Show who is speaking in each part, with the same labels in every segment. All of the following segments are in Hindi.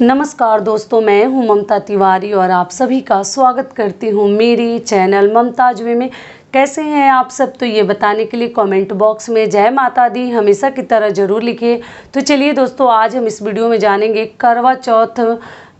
Speaker 1: नमस्कार दोस्तों, मैं हूं ममता तिवारी और आप सभी का स्वागत करती हूं मेरी चैनल ममताज वे में। कैसे हैं आप सब, तो ये बताने के लिए कमेंट बॉक्स में जय माता दी हमेशा की तरह ज़रूर लिखिए। तो चलिए दोस्तों, आज हम इस वीडियो में जानेंगे करवा चौथ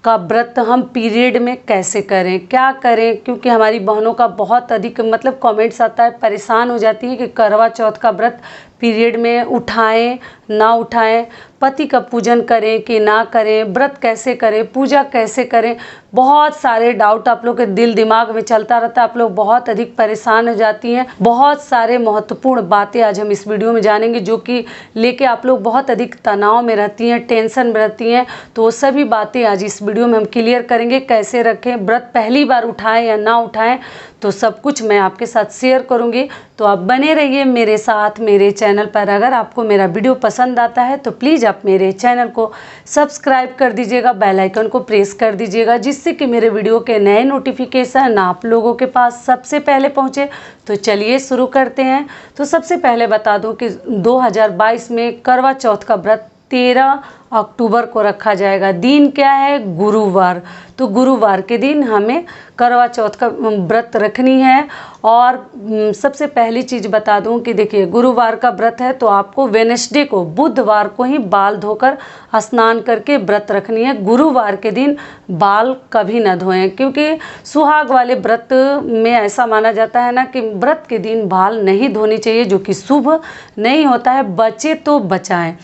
Speaker 1: का व्रत हम पीरियड में कैसे करें, क्या करें, क्योंकि हमारी बहनों का बहुत अधिक कमेंट्स आता है, परेशान हो जाती है कि करवा चौथ का व्रत पीरियड में उठाएं ना उठाएं, पति का पूजन करें कि ना करें, व्रत कैसे करें, पूजा कैसे करें। बहुत सारे डाउट आप लोग के दिल दिमाग में चलता रहता है, आप लोग बहुत अधिक परेशान हो जाती हैं। बहुत सारे महत्वपूर्ण बातें आज हम इस वीडियो में जानेंगे जो कि लेके आप लोग बहुत अधिक तनाव में रहती हैं, टेंशन में रहती हैं। तो वो सभी बातें आज इस वीडियो में हम क्लियर करेंगे। कैसे रखें, व्रत पहली बार उठाएं या ना उठाएं, तो सब कुछ मैं आपके साथ शेयर करूंगी। तो आप बने रहिए मेरे साथ मेरे चैनल पर। अगर आपको मेरा वीडियो पसंद आता है तो प्लीज़ आप मेरे चैनल को सब्सक्राइब कर दीजिएगा, बेल आइकन को प्रेस कर दीजिएगा, जिससे कि मेरे वीडियो के नए नोटिफिकेशन आप लोगों के पास सबसे पहले पहुंचे। तो चलिए शुरू करते हैं। तो सबसे पहले बता दूं कि 2022 में करवा चौथ का व्रत 13 अक्टूबर को रखा जाएगा। दिन क्या है? गुरुवार। तो गुरुवार के दिन हमें करवा चौथ का व्रत रखनी है। और सबसे पहली चीज़ बता दूं कि देखिए, गुरुवार का व्रत है तो आपको वेडनेसडे को, बुधवार को ही बाल धोकर स्नान करके व्रत रखनी है। गुरुवार के दिन बाल कभी ना धोएं, क्योंकि सुहाग वाले व्रत में ऐसा माना जाता है ना कि व्रत के दिन बाल नहीं धोनी चाहिए, जो कि शुभ नहीं होता है। बचे तो बचाएं।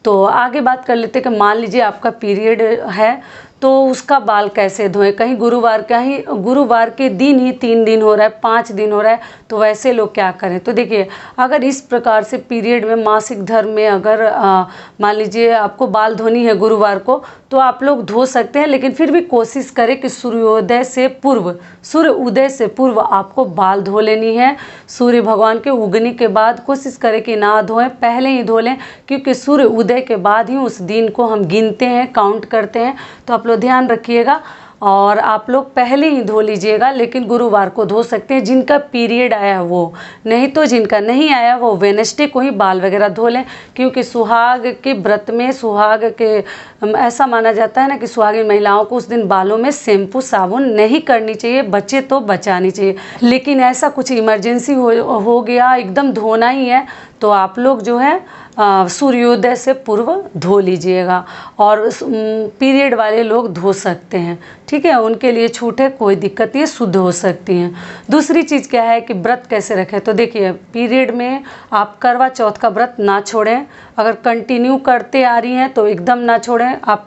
Speaker 1: तो आगे बात कर लेते हैं कि मान लीजिए आपका पीरियड है तो उसका बाल कैसे धोएं। कहीं गुरुवार के दिन ही 3 दिन हो रहा है, 5 दिन हो रहा है, तो वैसे लोग क्या करें। तो देखिए, अगर इस प्रकार से पीरियड में, मासिक धर्म में अगर मान लीजिए आपको बाल धोनी है गुरुवार को, तो आप लोग धो सकते हैं, लेकिन फिर भी कोशिश करें कि सूर्य उदय से पूर्व आपको बाल धो लेनी है। सूर्य भगवान के उगने के बाद कोशिश करें कि ना धोएं, पहले ही धो लें, क्योंकि सूर्य उदय के बाद ही उस दिन को हम गिनते हैं, काउंट करते हैं। तो आप लोग ध्यान रखिएगा और आप लोग पहले ही धो लीजिएगा, लेकिन गुरुवार को धो सकते हैं जिनका पीरियड आया है वो। नहीं तो जिनका नहीं आया वो वेडनेसडे को ही बाल वगैरह धो लें, क्योंकि सुहाग के व्रत में ऐसा माना जाता है ना कि सुहागिन महिलाओं को उस दिन बालों में शैम्पू साबुन नहीं करनी चाहिए, बचे तो बचानी चाहिए। लेकिन ऐसा कुछ इमरजेंसी हो गया, एकदम धोना ही है, तो आप लोग जो है सूर्योदय से पूर्व धो लीजिएगा। और पीरियड वाले लोग धो सकते हैं, ठीक है, उनके लिए छूट है, कोई दिक्कत नहीं, शुद्ध हो सकती हैं। दूसरी चीज़ क्या है कि व्रत कैसे रखें। तो देखिए, पीरियड में आप करवा चौथ का व्रत ना छोड़ें। अगर कंटिन्यू करते आ रही हैं तो एकदम ना छोड़ें। आप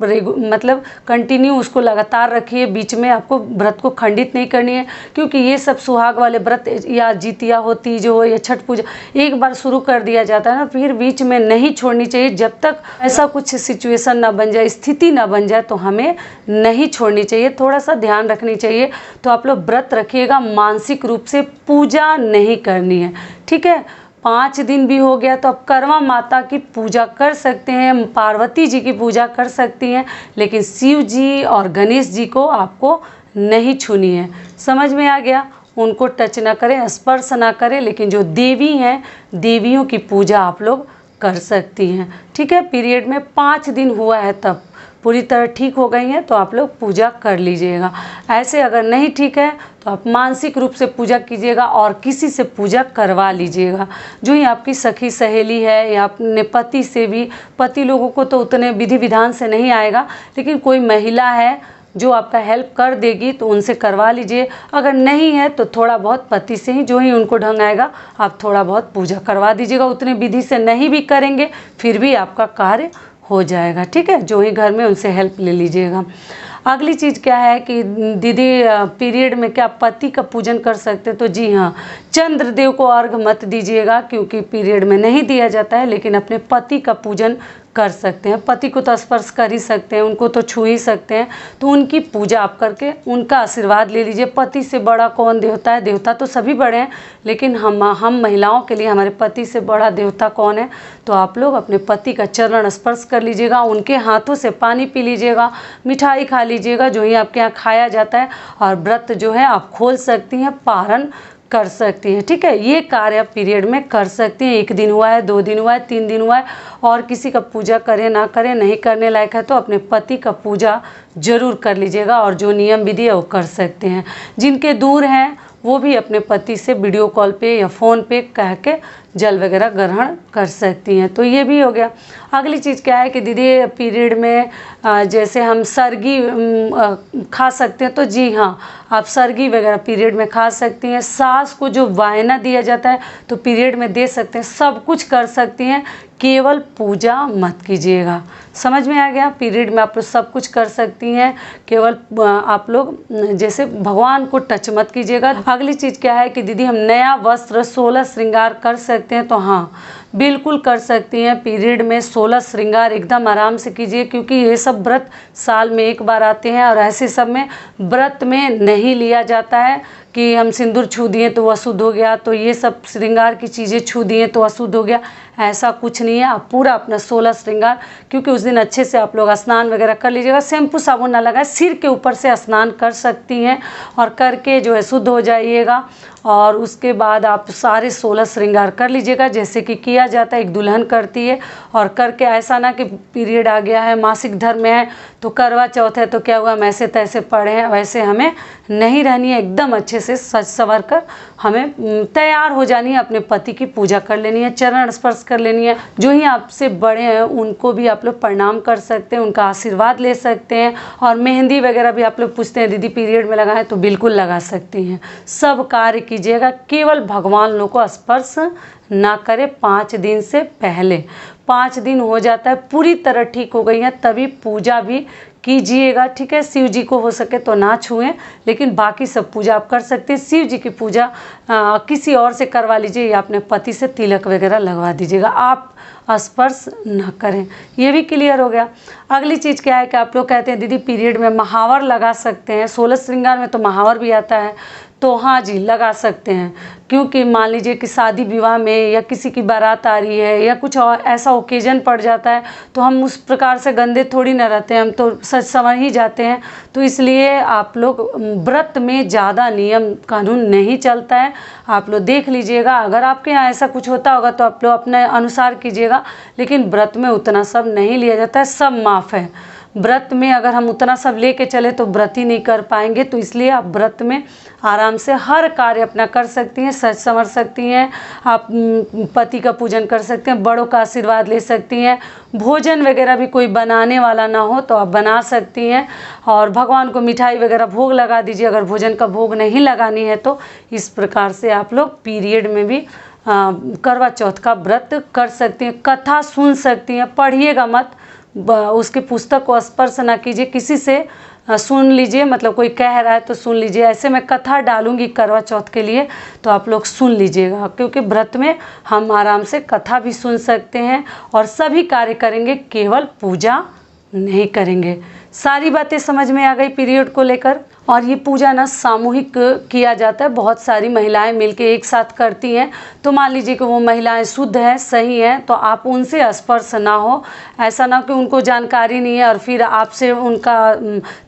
Speaker 1: कंटिन्यू उसको लगातार रखिए, बीच में आपको व्रत को खंडित नहीं करनी है, क्योंकि ये सब सुहाग वाले व्रत या जितिया हो, तीज हो या छठ पूजा, एक बार शुरू कर दिया जाता है ना, फिर बीच में नहीं छोड़नी चाहिए। जब तक ऐसा कुछ सिचुएशन ना बन जाए, स्थिति ना बन जाए, तो हमें नहीं छोड़नी चाहिए, थोड़ा सा ध्यान रखनी चाहिए। तो आप लोग व्रत रखिएगा, मानसिक रूप से पूजा नहीं करनी है, ठीक है। 5 दिन भी हो गया तो आप करवा माता की पूजा कर सकते हैं, पार्वती जी की पूजा कर सकती हैं, लेकिन शिव जी और गणेश जी को आपको नहीं छूनी है। समझ में आ गया? उनको टच ना करें, स्पर्श ना करें, लेकिन जो देवी हैं, देवियों की पूजा आप लोग कर सकती हैं, ठीक है। पीरियड में 5 दिन हुआ है, तब पूरी तरह ठीक हो गई हैं तो आप लोग पूजा कर लीजिएगा। ऐसे अगर नहीं ठीक है तो आप मानसिक रूप से पूजा कीजिएगा और किसी से पूजा करवा लीजिएगा, जो ही आपकी सखी सहेली है या अपने पति से भी। पति लोगों को तो उतने विधि विधान से नहीं आएगा, लेकिन कोई महिला है जो आपका हेल्प कर देगी तो उनसे करवा लीजिए। अगर नहीं है तो थोड़ा बहुत पति से ही, जो ही उनको ढंग आएगा, आप थोड़ा बहुत पूजा करवा दीजिएगा। उतने विधि से नहीं भी करेंगे फिर भी आपका कार्य हो जाएगा, ठीक है। जो ही घर में उनसे हेल्प ले लीजिएगा। अगली चीज़ क्या है कि दीदी, पीरियड में क्या पति का पूजन कर सकते हैं? तो जी हाँ, चंद्रदेव को अर्घ मत दीजिएगा, क्योंकि पीरियड में नहीं दिया जाता है, लेकिन अपने पति का पूजन कर सकते हैं। पति को तो स्पर्श कर ही सकते हैं, उनको तो छू ही सकते हैं, तो उनकी पूजा आप करके उनका आशीर्वाद ले लीजिए। पति से बड़ा कौन देवता है? देवता तो सभी बड़े हैं, लेकिन हम महिलाओं के लिए हमारे पति से बड़ा देवता कौन है? तो आप लोग अपने पति का चरण स्पर्श कर लीजिएगा, उनके हाथों से पानी पी लीजिएगा, मिठाई खा लीजिएगा, जो ही आपके यहाँ खाया जाता है। और व्रत जो है आप खोल सकती हैं, पारण कर सकती हैं। ठीक है, ये कार्य आप पीरियड में कर सकती हैं। 1 दिन हुआ है, 2 दिन हुआ है, 3 दिन हुआ है, और किसी का पूजा करें ना करें, नहीं करने लायक है तो अपने पति का पूजा जरूर कर लीजिएगा, और जो नियम विधि है वो कर सकते हैं। जिनके दूर हैं वो भी अपने पति से वीडियो कॉल पे या फ़ोन पे कह के जल वगैरह ग्रहण कर सकती हैं। तो ये भी हो गया। अगली चीज़ क्या है कि दीदी पीरियड में जैसे हम सरगी खा सकते हैं, तो जी हाँ, आप सरगी वगैरह पीरियड में खा सकती हैं। सास को जो वायना दिया जाता है तो पीरियड में दे सकते हैं। सब कुछ कर सकती हैं, केवल पूजा मत कीजिएगा। समझ में आ गया? पीरियड में आप लोग सब कुछ कर सकती हैं, केवल आप लोग जैसे भगवान को टच मत कीजिएगा। अगली चीज़ क्या है कि दीदी हम नया वस्त्र 16 श्रृंगार कर सकते हैं, तो हाँ बिल्कुल कर सकती हैं। पीरियड में 16 श्रृंगार एकदम आराम से कीजिए, क्योंकि ये सब व्रत साल में एक बार आते हैं, और ऐसे सब में व्रत में नहीं लिया जाता है कि हम सिंदूर छू दिए तो अशुद्ध हो गया, तो ये सब श्रृंगार की चीज़ें छू दिए तो अशुद्ध हो गया। ऐसा कुछ नहीं है। आप पूरा अपना 16 श्रृंगार, क्योंकि उस दिन अच्छे से आप लोग स्नान वगैरह कर लीजिएगा। शैम्पू साबुन ना लगाए, सिर के ऊपर से स्नान कर सकती हैं, और करके जो है शुद्ध हो जाइएगा। और उसके बाद आप सारे 16 श्रृंगार कर लीजिएगा, जैसे कि किया जाता है, एक दुल्हन करती है। और करके ऐसा ना कि पीरियड आ गया है, मासिक धर्म में है तो करवा चौथ है तो क्या हुआ, हम ऐसे तैसे पढ़े हैं, वैसे हमें नहीं रहनी है। एकदम अच्छे से सज संवर कर हमें तैयार हो जानी है, अपने पति की पूजा कर लेनी है, चरण स्पर्श कर लेनी है। जो ही आपसे बड़े हैं उनको भी आप लोग प्रणाम कर सकते हैं, उनका आशीर्वाद ले सकते हैं। और मेहंदी वगैरह भी आप लोग पूछते हैं दीदी पीरियड में लगाएं, तो बिल्कुल लगा सकती हैं। सब कार्य कीजिएगा, केवल भगवान लोग को स्पर्श ना करें 5 दिन से पहले। 5 दिन हो जाता है, पूरी तरह ठीक हो गई है, तभी पूजा भी कीजिएगा। ठीक है, शिव जी को हो सके तो ना छुएं, लेकिन बाकी सब पूजा आप कर सकते हैं। शिव जी की पूजा किसी और से करवा लीजिए, या अपने पति से तिलक वगैरह लगवा दीजिएगा, आप स्पर्श न करें। ये भी क्लियर हो गया। अगली चीज़ क्या है कि आप लोग कहते हैं दीदी पीरियड में महावर लगा सकते हैं। 16 श्रृंगार में तो महावर भी आता है, तो हाँ जी लगा सकते हैं। क्योंकि मान लीजिए कि शादी विवाह में या किसी की बारात आ रही है, या कुछ और ऐसा ओकेजन पड़ जाता है, तो हम उस प्रकार से गंदे थोड़ी ना रहते हैं, हम तो सच समझ ही जाते हैं। तो इसलिए आप लोग व्रत में ज़्यादा नियम कानून नहीं चलता है। आप लोग देख लीजिएगा, अगर आपके यहाँ ऐसा कुछ होता होगा तो आप लोग अपने अनुसार कीजिएगा, लेकिन व्रत में उतना सब नहीं लिया जाता है, सब माफ़ है। व्रत में अगर हम उतना सब लेके चले तो व्रत ही नहीं कर पाएंगे। तो इसलिए आप व्रत में आराम से हर कार्य अपना कर सकती हैं, सच संवर सकती हैं, आप पति का पूजन कर सकते हैं, बड़ों का आशीर्वाद ले सकती हैं। भोजन वगैरह भी कोई बनाने वाला ना हो तो आप बना सकती हैं, और भगवान को मिठाई वगैरह भोग लगा दीजिए। अगर भोजन का भोग नहीं लगानी है तो इस प्रकार से आप लोग पीरियड में भी करवा चौथ का व्रत कर सकती हैं। कथा सुन सकती हैं, पढ़िएगा मत, उसके पुस्तक को स्पर्श ना कीजिए, किसी से सुन लीजिए, मतलब कोई कह रहा है तो सुन लीजिए। ऐसे मैं कथा डालूंगी करवा चौथ के लिए, तो आप लोग सुन लीजिएगा, क्योंकि व्रत में हम आराम से कथा भी सुन सकते हैं और सभी कार्य करेंगे, केवल पूजा नहीं करेंगे। सारी बातें समझ में आ गई पीरियड को लेकर। और ये पूजा ना सामूहिक किया जाता है, बहुत सारी महिलाएं मिलके एक साथ करती हैं। तो मान लीजिए कि वो महिलाएं शुद्ध हैं, सही हैं, तो आप उनसे स्पर्श ना हो। ऐसा ना कि उनको जानकारी नहीं है और फिर आपसे उनका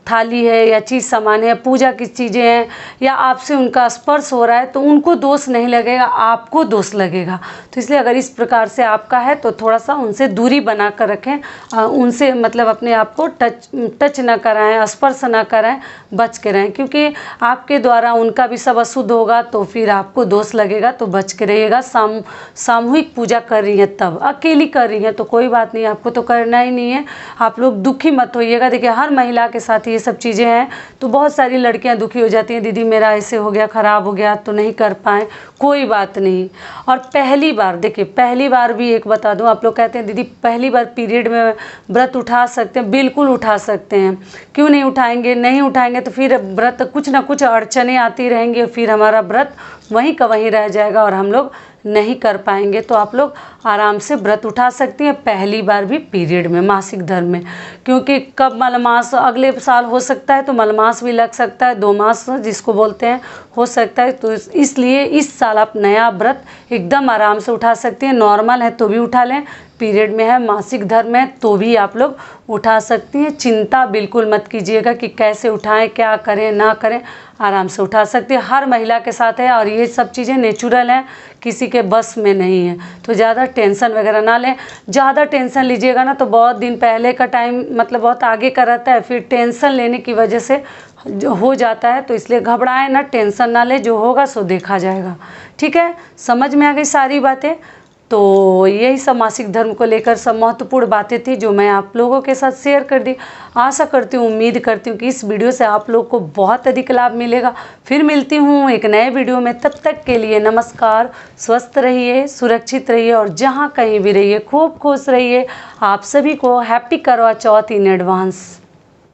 Speaker 1: थाली है या चीज़ सामान है, पूजा की चीज़ें हैं, या आपसे उनका स्पर्श हो रहा है, तो उनको दोष नहीं लगेगा, आपको दोष लगेगा। तो इसलिए अगर इस प्रकार से आपका है तो थोड़ा सा उनसे दूरी बना कर रखें, उनसे मतलब अपने आप को टच ना कराएं, स्पर्श ना कराएं, बच के रहें, क्योंकि आपके द्वारा उनका भी सब अशुद्ध होगा तो फिर आपको दोष लगेगा। तो बच के रहिएगा। सामूहिक पूजा कर रही है, तब अकेली कर रही है तो कोई बात नहीं, आपको तो करना ही नहीं है। आप लोग दुखी मत होइएगा। देखिए हर महिला के साथ ये सब चीज़ें हैं, तो बहुत सारी लड़कियां दुखी हो जाती हैं, दीदी मेरा ऐसे हो गया, ख़राब हो गया तो नहीं कर पाए, कोई बात नहीं। और पहली बार, देखिए पहली बार भी एक बता दूं, आप लोग कहते हैं दीदी पहली बार पीरियड में व्रत उठा सकते हैं, बिल्कुल उठा सकते हैं। क्यों नहीं उठाएंगे? नहीं उठाएंगे तो फिर व्रत कुछ ना कुछ अड़चने आती रहेंगी, फिर हमारा व्रत वहीं का वहीं रह जाएगा और हम लोग नहीं कर पाएंगे। तो आप लोग आराम से व्रत उठा सकती हैं पहली बार भी पीरियड में, मासिक धर्म में। क्योंकि कब मलमास अगले साल हो सकता है, तो मलमास भी लग सकता है, 2 मास जिसको बोलते हैं हो सकता है। तो इसलिए इस साल आप नया व्रत एकदम आराम से उठा सकती हैं। नॉर्मल है तो भी उठा लें, पीरियड में है, मासिक धर्म है, तो भी आप लोग उठा सकती हैं। चिंता बिल्कुल मत कीजिएगा कि कैसे उठाएं, क्या करें ना करें, आराम से उठा सकती है। हर महिला के साथ है और ये सब चीज़ें नेचुरल हैं, किसी के बस में नहीं है। तो ज़्यादा टेंशन वगैरह ना लें। ज़्यादा टेंशन लीजिएगा ना तो बहुत दिन पहले का टाइम मतलब बहुत आगे का रहता है, फिर टेंशन लेने की वजह से जो हो जाता है। तो इसलिए घबराएं ना, टेंशन ना ले, जो होगा सो देखा जाएगा। ठीक है, समझ में आ गई सारी बातें। तो यही सब मासिक धर्म को लेकर सब महत्वपूर्ण बातें थी जो मैं आप लोगों के साथ शेयर कर दी। आशा करती हूँ, उम्मीद करती हूँ कि इस वीडियो से आप लोग को बहुत अधिक लाभ मिलेगा। फिर मिलती हूँ एक नए वीडियो में, तब तक के लिए नमस्कार। स्वस्थ रहिए, सुरक्षित रहिए और जहाँ कहीं भी रहिए खूब खुश रहिए। आप सभी को हैप्पी करवा चौथ इन एडवांस।